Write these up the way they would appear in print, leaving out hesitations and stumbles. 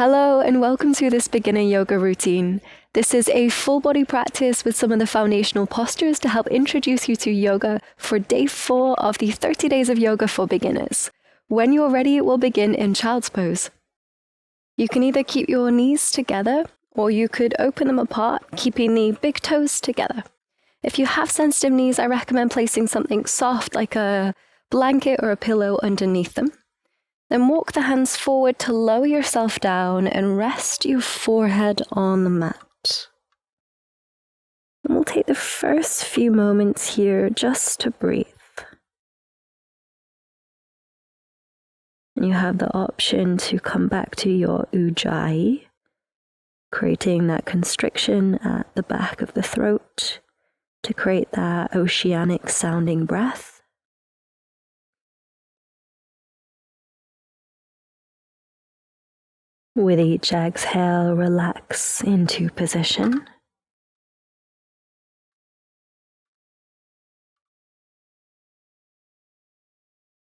Hello and welcome to this beginner yoga routine. This is a full body practice with some of the foundational postures to help introduce you to yoga for day 4 of the 30 days of yoga for beginners. When you're ready, we'll begin in child's pose. You can either keep your knees together or you could open them apart, keeping the big toes together. If you have sensitive knees, I recommend placing something soft like a blanket or a pillow underneath them. Then walk the hands forward to lower yourself down and rest your forehead on the mat. And we'll take the first few moments here just to breathe. And you have the option to come back to your ujjayi, creating that constriction at the back of the throat to create that oceanic sounding breath. With each exhale, relax into position.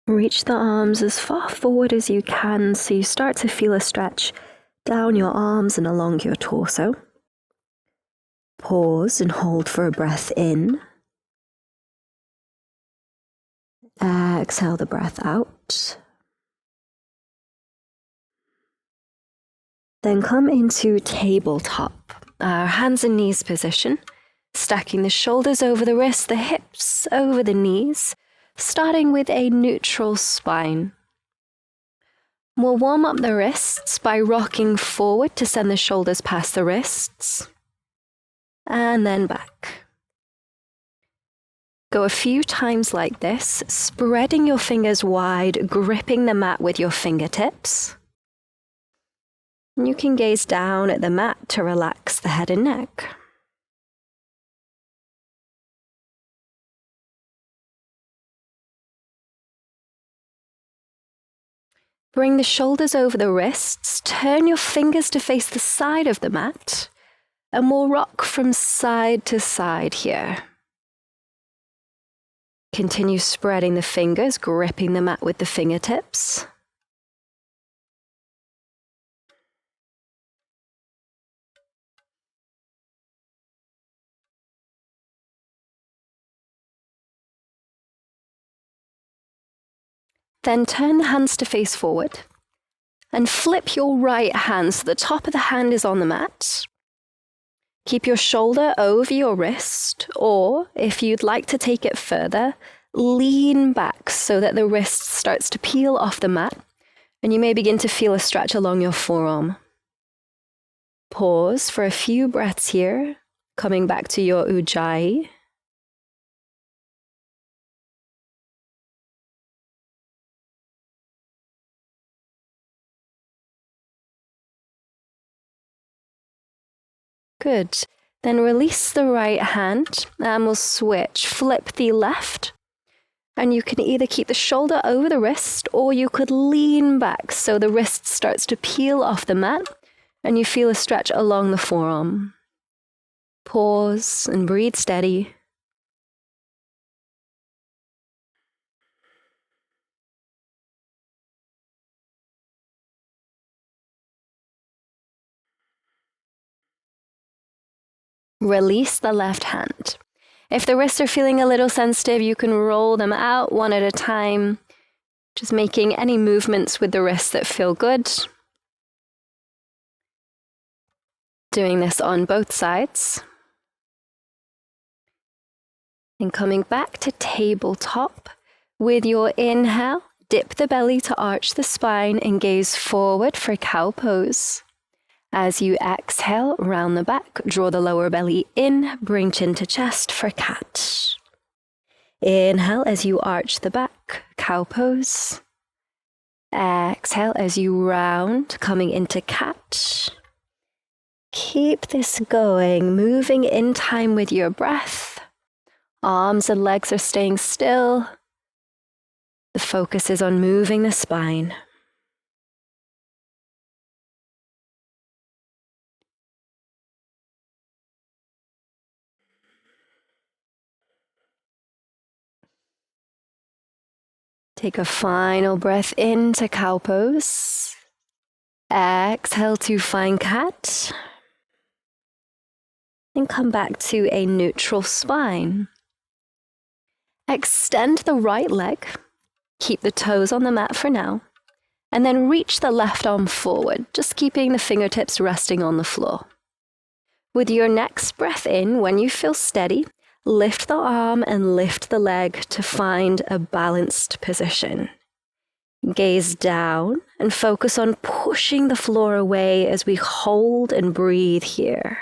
Reach the arms as far forward as you can so you start to feel a stretch down your arms and along your torso. Pause and hold for a breath in. Exhale the breath out. Then come into tabletop, our hands and knees position, stacking the shoulders over the wrists, the hips over the knees, starting with a neutral spine. We'll warm up the wrists by rocking forward to send the shoulders past the wrists, and then back. Go a few times like this, spreading your fingers wide, gripping the mat with your fingertips. You can gaze down at the mat to relax the head and neck. Bring the shoulders over the wrists, turn your fingers to face the side of the mat, and we'll rock from side to side here. Continue spreading the fingers, gripping the mat with the fingertips. Then turn the hands to face forward and flip your right hand so the top of the hand is on the mat. Keep your shoulder over your wrist, or if you'd like to take it further, lean back so that the wrist starts to peel off the mat and you may begin to feel a stretch along your forearm. Pause for a few breaths here, coming back to your ujjayi. Good. Then release the right hand and we'll switch. Flip the left. And you can either keep the shoulder over the wrist or you could lean back so the wrist starts to peel off the mat and you feel a stretch along the forearm. Pause and breathe steady. Release the left hand. If the wrists are feeling a little sensitive, you can roll them out one at a time, just making any movements with the wrists that feel good. Doing this on both sides. And coming back to tabletop. With your inhale, dip the belly to arch the spine and gaze forward for cow pose. As you exhale, round the back, draw the lower belly in, bring chin to chest for cat. Inhale as you arch the back, cow pose. Exhale as you round, coming into cat. Keep this going, moving in time with your breath. Arms and legs are staying still. The focus is on moving the spine. Take a final breath into cow pose. Exhale to find cat. And come back to a neutral spine. Extend the right leg. Keep the toes on the mat for now. And then reach the left arm forward, just keeping the fingertips resting on the floor. With your next breath in, when you feel steady, lift the arm and lift the leg to find a balanced position. Gaze down and focus on pushing the floor away as we hold and breathe here.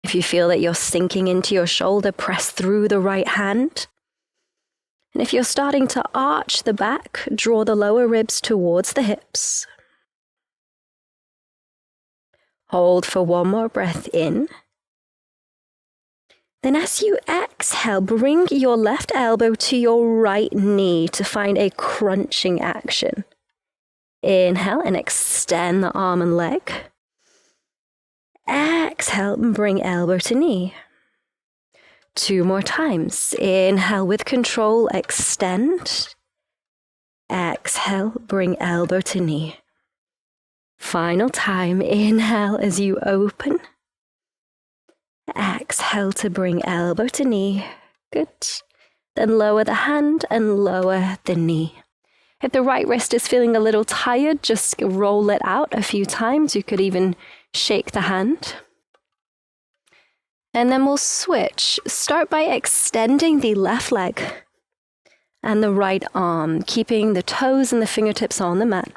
If you feel that you're sinking into your shoulder, press through the right hand. And if you're starting to arch the back, draw the lower ribs towards the hips. Hold for one more breath in. Then as you exhale, bring your left elbow to your right knee to find a crunching action. Inhale and extend the arm and leg. Exhale and bring elbow to knee. 2 more times. Inhale with control, extend. Exhale, bring elbow to knee. Final time. Inhale as you open. Exhale to bring elbow to knee. Good. Then lower the hand and lower the knee. If the right wrist is feeling a little tired, just roll it out a few times. You could even shake the hand. And then we'll switch. Start by extending the left leg and the right arm, keeping the toes and the fingertips on the mat.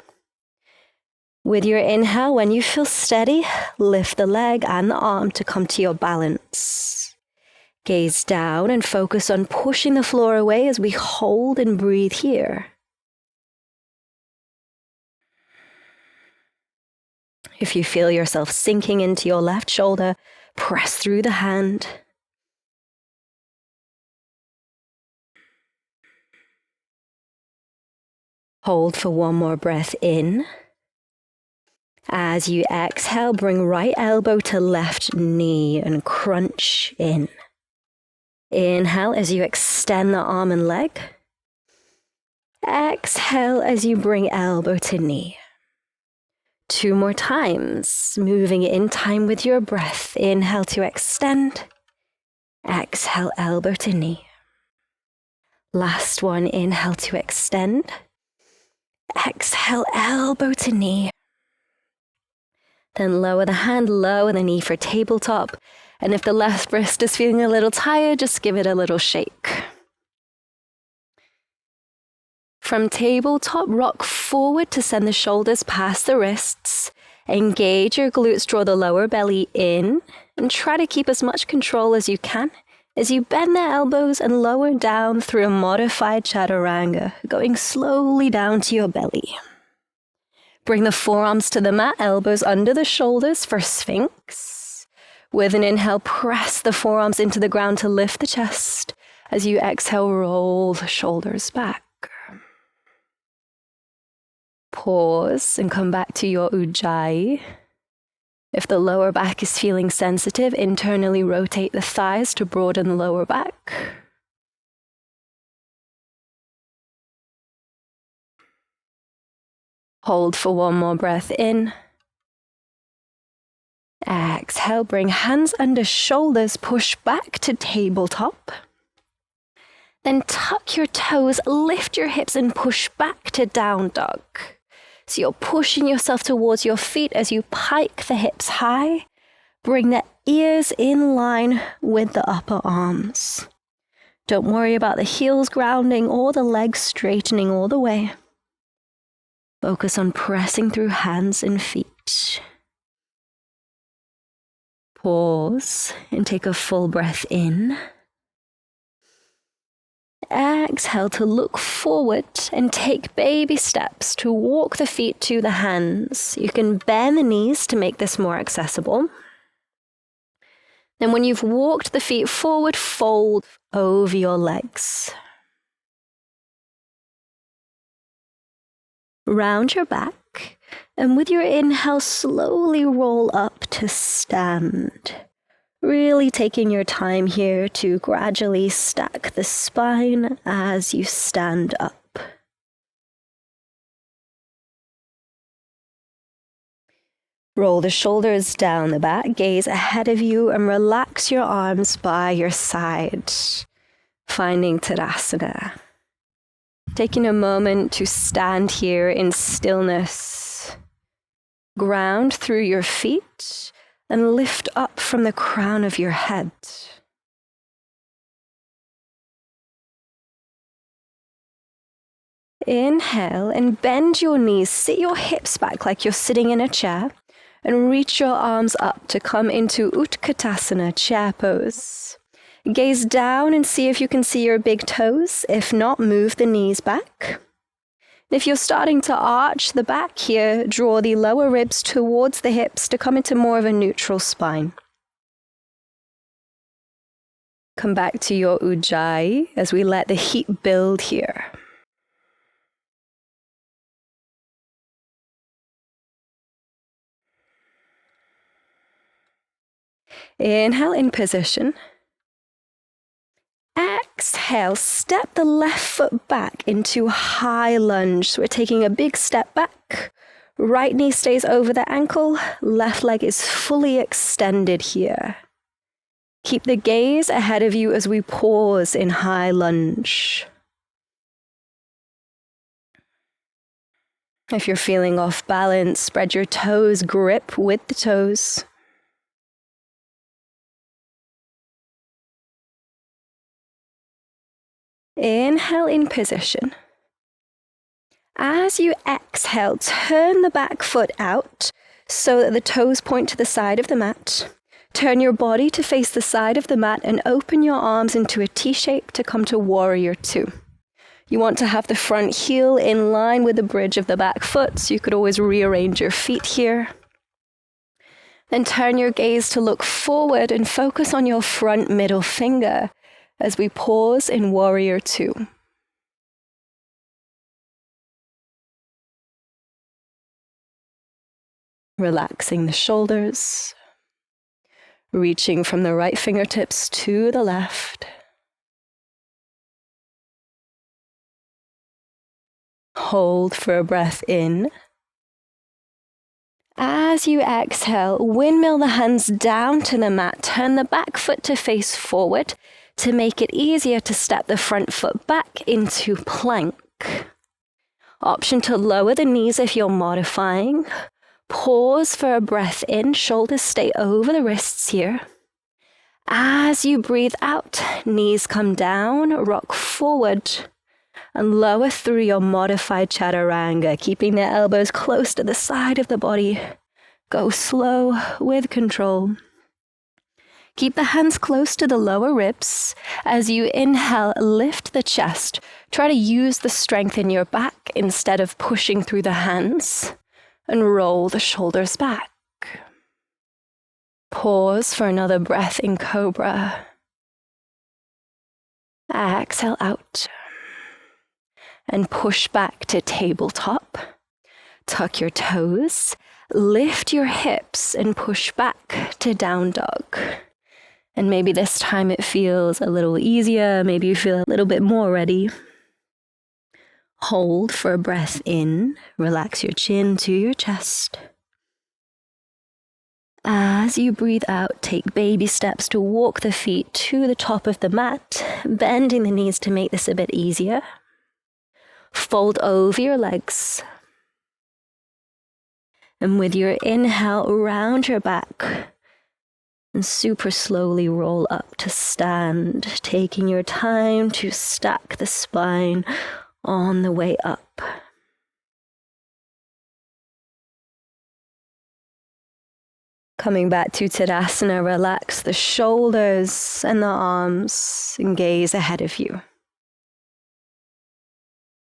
With your inhale, when you feel steady, lift the leg and the arm to come to your balance. Gaze down and focus on pushing the floor away as we hold and breathe here. If you feel yourself sinking into your left shoulder, press through the hand. Hold for one more breath in. As you exhale, bring right elbow to left knee and crunch in. Inhale as you extend the arm and leg. Exhale as you bring elbow to knee. 2 more times, moving in time with your breath. Inhale to extend. Exhale, elbow to knee. Last one, inhale to extend. Exhale, elbow to knee. Then lower the hand, lower the knee for tabletop. And if the left wrist is feeling a little tired, just give it a little shake. From tabletop, rock forward to send the shoulders past the wrists. Engage your glutes, draw the lower belly in, and try to keep as much control as you can as you bend the elbows and lower down through a modified chaturanga, going slowly down to your belly. Bring the forearms to the mat, elbows under the shoulders for Sphinx. With an inhale, press the forearms into the ground to lift the chest. As you exhale, roll the shoulders back. Pause and come back to your Ujjayi. If the lower back is feeling sensitive, internally rotate the thighs to broaden the lower back. Hold for one more breath in. Exhale, bring hands under shoulders, push back to tabletop. Then tuck your toes, lift your hips and push back to down dog. So you're pushing yourself towards your feet as you pike the hips high. Bring the ears in line with the upper arms. Don't worry about the heels grounding or the legs straightening all the way. Focus on pressing through hands and feet. Pause and take a full breath in. Exhale to look forward and take baby steps to walk the feet to the hands. You can bend the knees to make this more accessible. Then when you've walked the feet forward, fold over your legs. Round your back, and with your inhale, slowly roll up to stand. Really taking your time here to gradually stack the spine as you stand up. Roll the shoulders down the back, gaze ahead of you, and relax your arms by your side, finding Tadasana. Taking a moment to stand here in stillness. Ground through your feet and lift up from the crown of your head. Inhale and bend your knees, sit your hips back like you're sitting in a chair, and reach your arms up to come into Utkatasana, chair pose. Gaze down and see if you can see your big toes. If not, move the knees back. If you're starting to arch the back here, draw the lower ribs towards the hips to come into more of a neutral spine. Come back to your Ujjayi as we let the heat build here. Inhale in position. Exhale, step the left foot back into high lunge. So we're taking a big step back. Right knee stays over the ankle. Left leg is fully extended here. Keep the gaze ahead of you as we pause in high lunge. If you're feeling off balance, spread your toes, grip with the toes. Inhale in position. As you exhale, turn the back foot out so that the toes point to the side of the mat. Turn your body to face the side of the mat and open your arms into a T shape to come to Warrior Two. You want to have the front heel in line with the bridge of the back foot, so you could always rearrange your feet here. Then turn your gaze to look forward and focus on your front middle finger as we pause in Warrior Two. Relaxing the shoulders, reaching from the right fingertips to the left. Hold for a breath in. As you exhale, windmill the hands down to the mat. Turn the back foot to face forward to make it easier to step the front foot back into plank. Option to lower the knees if you're modifying. Pause for a breath in, shoulders stay over the wrists here. As you breathe out, knees come down, rock forward, and lower through your modified chaturanga, keeping the elbows close to the side of the body. Go slow with control. Keep the hands close to the lower ribs. As you inhale, lift the chest. Try to use the strength in your back instead of pushing through the hands. And roll the shoulders back. Pause for another breath in Cobra. Exhale out. And push back to tabletop. Tuck your toes. Lift your hips and push back to down dog. And maybe this time it feels a little easier. Maybe you feel a little bit more ready. Hold for a breath in. Relax your chin to your chest. As you breathe out, take baby steps to walk the feet to the top of the mat, bending the knees to make this a bit easier. Fold over your legs. And with your inhale, round your back. And super slowly roll up to stand, taking your time to stack the spine on the way up. Coming back to Tadasana, relax the shoulders and the arms and gaze ahead of you.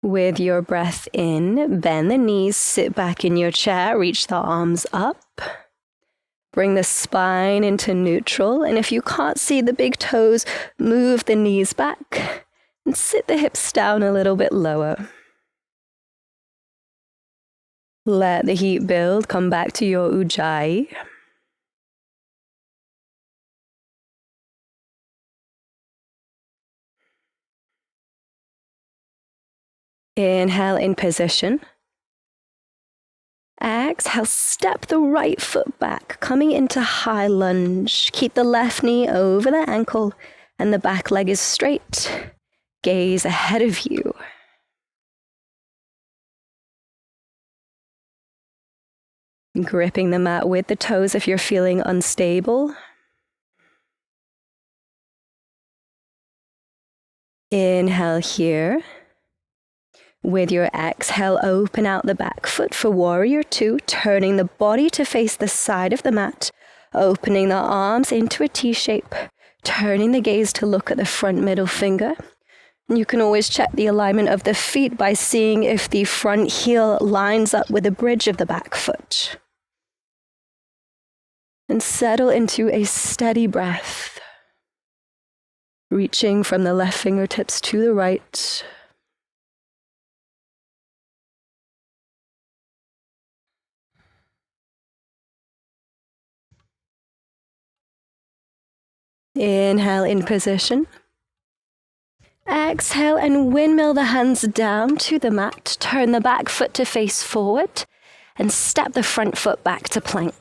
With your breath in, bend the knees, sit back in your chair, reach the arms up. Bring the spine into neutral, and if you can't see the big toes, move the knees back. And sit the hips down a little bit lower. Let the heat build. Come back to your Ujjayi. Inhale in position. Exhale, step the right foot back, coming into high lunge. Keep the left knee over the ankle and the back leg is straight. Gaze ahead of you. Gripping the mat with the toes if you're feeling unstable. Inhale here. With your exhale, open out the back foot for warrior two, turning the body to face the side of the mat, opening the arms into a T shape, turning the gaze to look at the front middle finger. You can always check the alignment of the feet by seeing if the front heel lines up with the bridge of the back foot. And settle into a steady breath, reaching from the left fingertips to the right. Inhale in position. Exhale and windmill the hands down to the mat. Turn the back foot to face forward and step the front foot back to plank.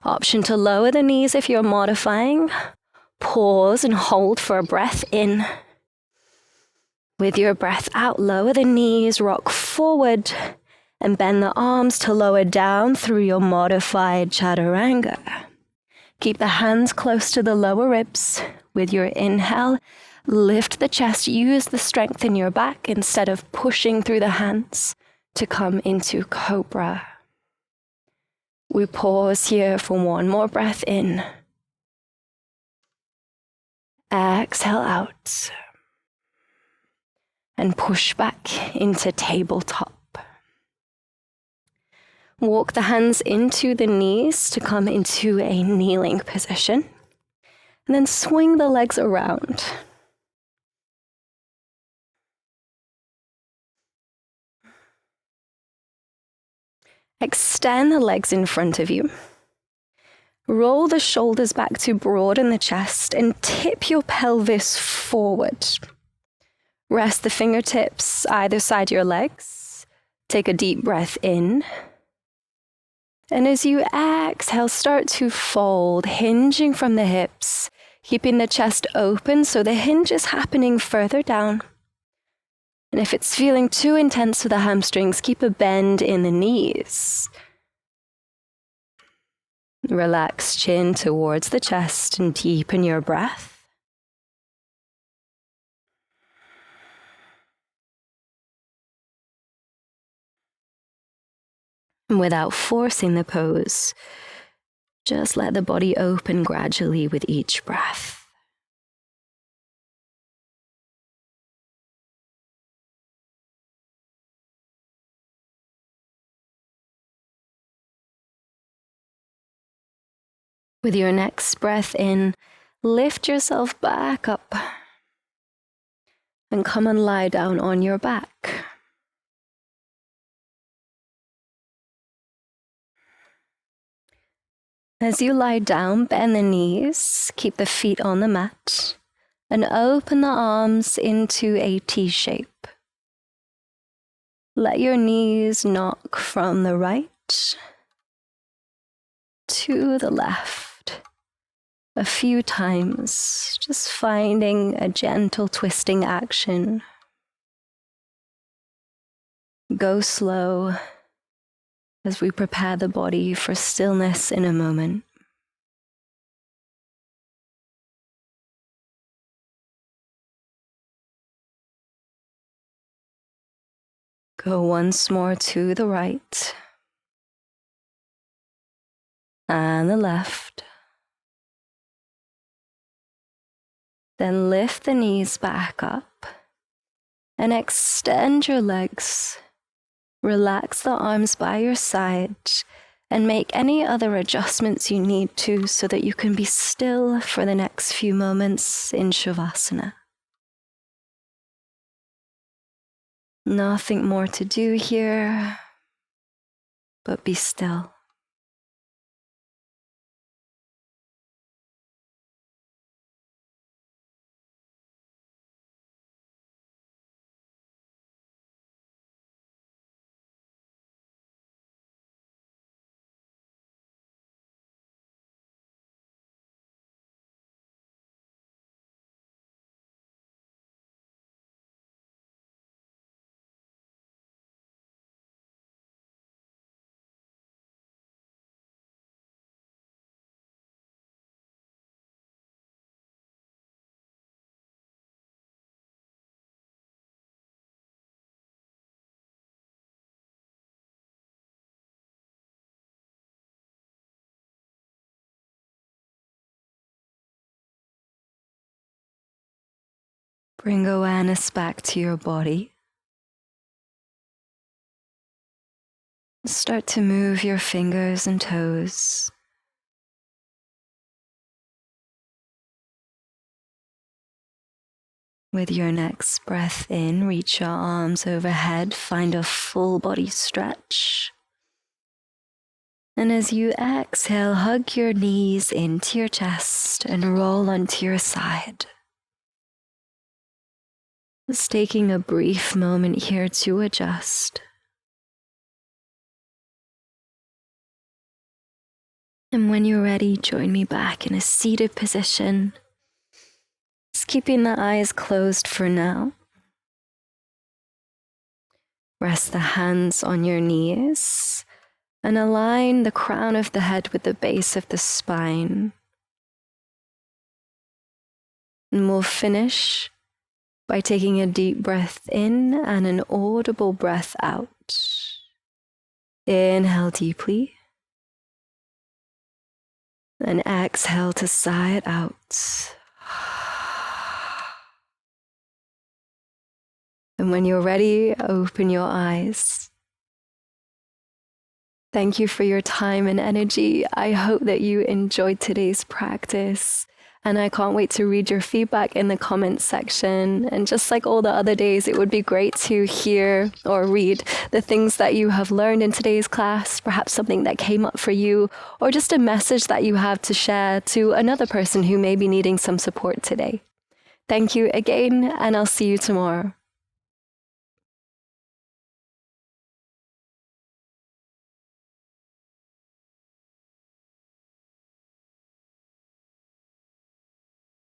Option to lower the knees if you're modifying. Pause and hold for a breath in. With your breath out, lower the knees, rock forward, and bend the arms to lower down through your modified chaturanga. Keep the hands close to the lower ribs. With your inhale, lift the chest. Use the strength in your back instead of pushing through the hands to come into cobra. We pause here for one more breath in. Exhale out. And push back into tabletop. Walk the hands into the knees to come into a kneeling position. And then swing the legs around. Extend the legs in front of you. Roll the shoulders back to broaden the chest and tip your pelvis forward. Rest the fingertips either side your legs. Take a deep breath in. And as you exhale, start to fold, hinging from the hips, keeping the chest open so the hinge is happening further down. And if it's feeling too intense for the hamstrings, keep a bend in the knees. Relax chin towards the chest and deepen your breath. Without forcing the pose, just let the body open gradually with each breath. With your next breath in, lift yourself back up and come and lie down on your back. As you lie down, bend the knees, keep the feet on the mat, and open the arms into a T shape. Let your knees knock from the right to the left a few times, just finding a gentle twisting action. Go slow as we prepare the body for stillness in a moment. Go once more to the right and the left. Then lift the knees back up and extend your legs. Relax the arms by your side and make any other adjustments you need to so that you can be still for the next few moments in Shavasana. Nothing more to do here, but be still. Bring awareness back to your body. Start to move your fingers and toes. With your next breath in, reach your arms overhead, find a full body stretch. And as you exhale, hug your knees into your chest and roll onto your side. Just taking a brief moment here to adjust. And when you're ready, join me back in a seated position. Just keeping the eyes closed for now. Rest the hands on your knees and align the crown of the head with the base of the spine. And we'll finish by taking a deep breath in and an audible breath out. Inhale deeply. And exhale to sigh it out. And when you're ready, open your eyes. Thank you for your time and energy. I hope that you enjoyed today's practice. And I can't wait to read your feedback in the comments section. And just like all the other days, it would be great to hear or read the things that you have learned in today's class, perhaps something that came up for you, or just a message that you have to share to another person who may be needing some support today. Thank you again, and I'll see you tomorrow.